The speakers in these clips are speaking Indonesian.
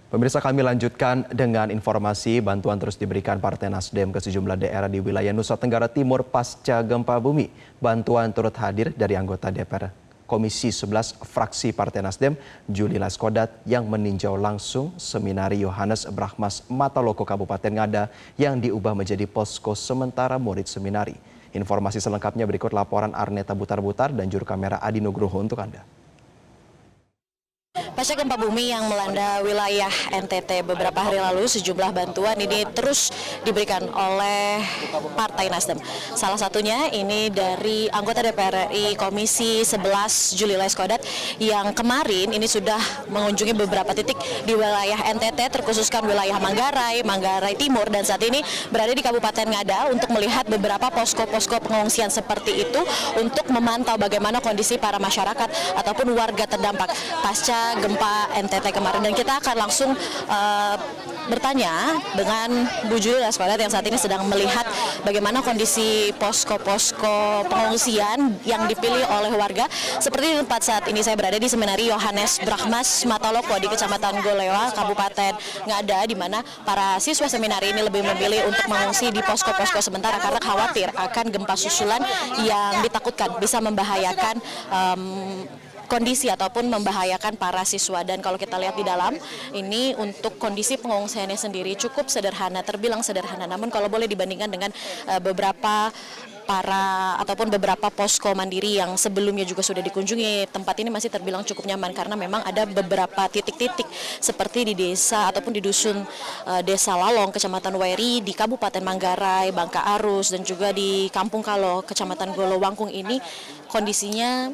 Pemirsa, kami lanjutkan dengan informasi bantuan terus diberikan Partai Nasdem ke sejumlah daerah di wilayah Nusa Tenggara Timur pasca gempa bumi. Bantuan turut hadir dari anggota DPR Komisi 11 fraksi Partai Nasdem, Juli Laskodat, yang meninjau langsung seminari Yohanes Brahmas Mataloko Kabupaten Ngada yang diubah menjadi posko sementara murid seminari. Informasi selengkapnya berikut laporan Arneta Butar-Butar dan juru kamera Adi Nugroho untuk Anda. Pasca gempa bumi yang melanda wilayah NTT beberapa hari lalu, sejumlah bantuan ini terus diberikan oleh Partai Nasdem. Salah satunya ini dari anggota DPR RI Komisi 11 Juli Laskodat yang kemarin ini sudah mengunjungi beberapa titik di wilayah NTT, terkhususkan wilayah Manggarai, Manggarai Timur, dan saat ini berada di Kabupaten Ngada untuk melihat beberapa posko-posko pengungsian seperti itu untuk memantau bagaimana kondisi para masyarakat ataupun warga terdampak pasca gempa NTT kemarin. Dan kita akan langsung bertanya dengan Bu Juli Laskodat yang saat ini sedang melihat bagaimana kondisi posko-posko pengungsian yang dipilih oleh warga. Seperti di tempat saat ini saya berada di seminari Yohanes Brahmas Mataloko di Kecamatan Golewa, Kabupaten Ngada, di mana para siswa seminari ini lebih memilih untuk mengungsi di posko-posko sementara karena khawatir akan gempa susulan yang ditakutkan bisa membahayakan kondisi ataupun membahayakan para siswa. Dan kalau kita lihat di dalam ini untuk kondisi pengungsiannya sendiri cukup sederhana, terbilang sederhana, namun kalau boleh dibandingkan dengan beberapa posko mandiri yang sebelumnya juga sudah dikunjungi, tempat ini masih terbilang cukup nyaman karena memang ada beberapa titik-titik seperti di desa ataupun di dusun Desa Lalong, Kecamatan Wairi, di Kabupaten Manggarai, Bangka Arus, dan juga di Kampung Kalo, Kecamatan Golowangkung ini kondisinya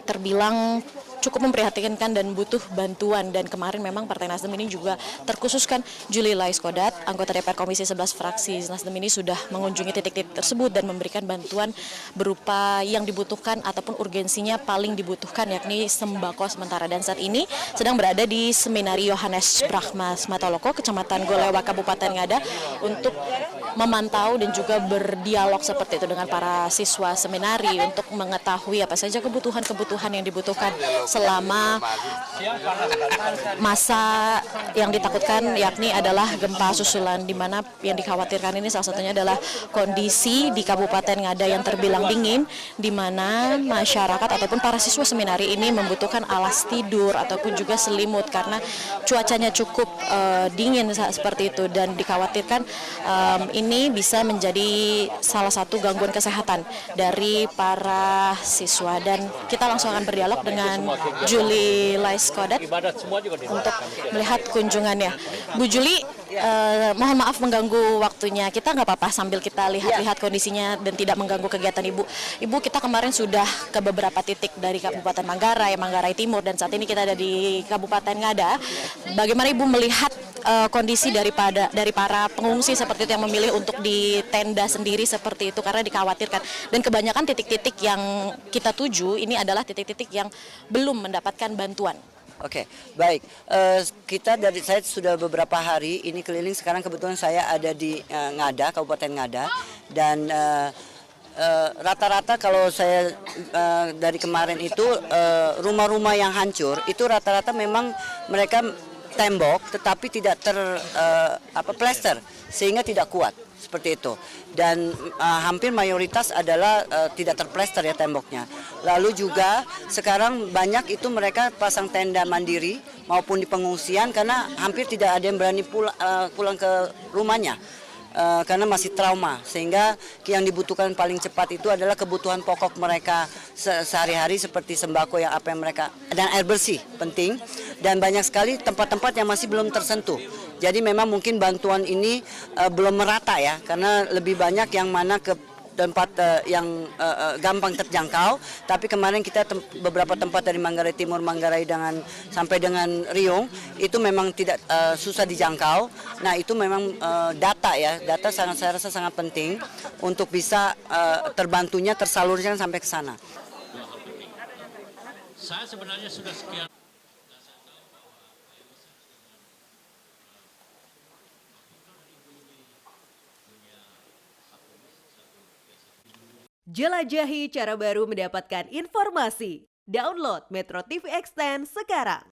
terbilang cukup memprihatinkan dan butuh bantuan. Dan kemarin memang Partai Nasdem ini juga terkhususkan Juli Laskodat, anggota DPR Komisi 11 fraksi Nasdem ini sudah mengunjungi titik-titik tersebut dan memberikan bantuan berupa yang dibutuhkan ataupun urgensinya paling dibutuhkan, yakni sembako sementara. Dan saat ini sedang berada di seminari Yohanes Brahmas Mataloko, Kecamatan Golewa, Kabupaten Ngada, untuk memantau dan juga berdialog seperti itu dengan para siswa seminari untuk mengetahui apa saja kebutuhan yang dibutuhkan selama masa yang ditakutkan, yakni adalah gempa susulan, di mana yang dikhawatirkan ini salah satunya adalah kondisi di Kabupaten Ngada yang terbilang dingin, di mana masyarakat ataupun para siswa seminari ini membutuhkan alas tidur ataupun juga selimut karena cuacanya cukup dingin seperti itu, dan dikhawatirkan ini bisa menjadi salah satu gangguan kesehatan dari para siswa. Dan kita langsung akan berdialog dengan Juli Laskodat untuk melihat kunjungannya. Bu Juli, mohon maaf mengganggu waktunya. Kita nggak apa-apa sambil kita lihat-lihat kondisinya dan tidak mengganggu kegiatan Ibu. Ibu, kita kemarin sudah ke beberapa titik dari Kabupaten Manggarai, Manggarai Timur, dan saat ini kita ada di Kabupaten Ngada. Bagaimana Ibu melihat kondisi dari para pengungsi seperti itu yang memilih untuk di tenda sendiri seperti itu karena dikhawatirkan, dan kebanyakan titik-titik yang kita tuju ini adalah titik-titik yang belum mendapatkan bantuan. Oke, baik. Saya sudah beberapa hari ini keliling. Sekarang kebetulan saya ada di Ngada, Kabupaten Ngada, dan rata-rata kalau saya dari kemarin itu rumah-rumah yang hancur itu rata-rata memang mereka tembok tetapi tidak plester sehingga tidak kuat seperti itu, dan hampir mayoritas adalah tidak terplester ya temboknya. Lalu juga sekarang banyak itu mereka pasang tenda mandiri maupun di pengungsian karena hampir tidak ada yang berani pulang ke rumahnya. Karena masih trauma, sehingga yang dibutuhkan paling cepat itu adalah kebutuhan pokok mereka sehari-hari seperti sembako yang mereka, dan air bersih penting, dan banyak sekali tempat-tempat yang masih belum tersentuh. Jadi memang mungkin bantuan ini belum merata ya, karena lebih banyak yang mana ke tempat yang gampang terjangkau. Tapi kemarin kita beberapa tempat dari Manggarai Timur, Manggarai sampai dengan Riung itu memang tidak susah dijangkau. Nah itu memang data saya rasa sangat penting untuk bisa terbantunya tersalurkan sampai ke sana. Saya sebenarnya sudah sekian. Jelajahi cara baru mendapatkan informasi. Download Metro TV Extend sekarang.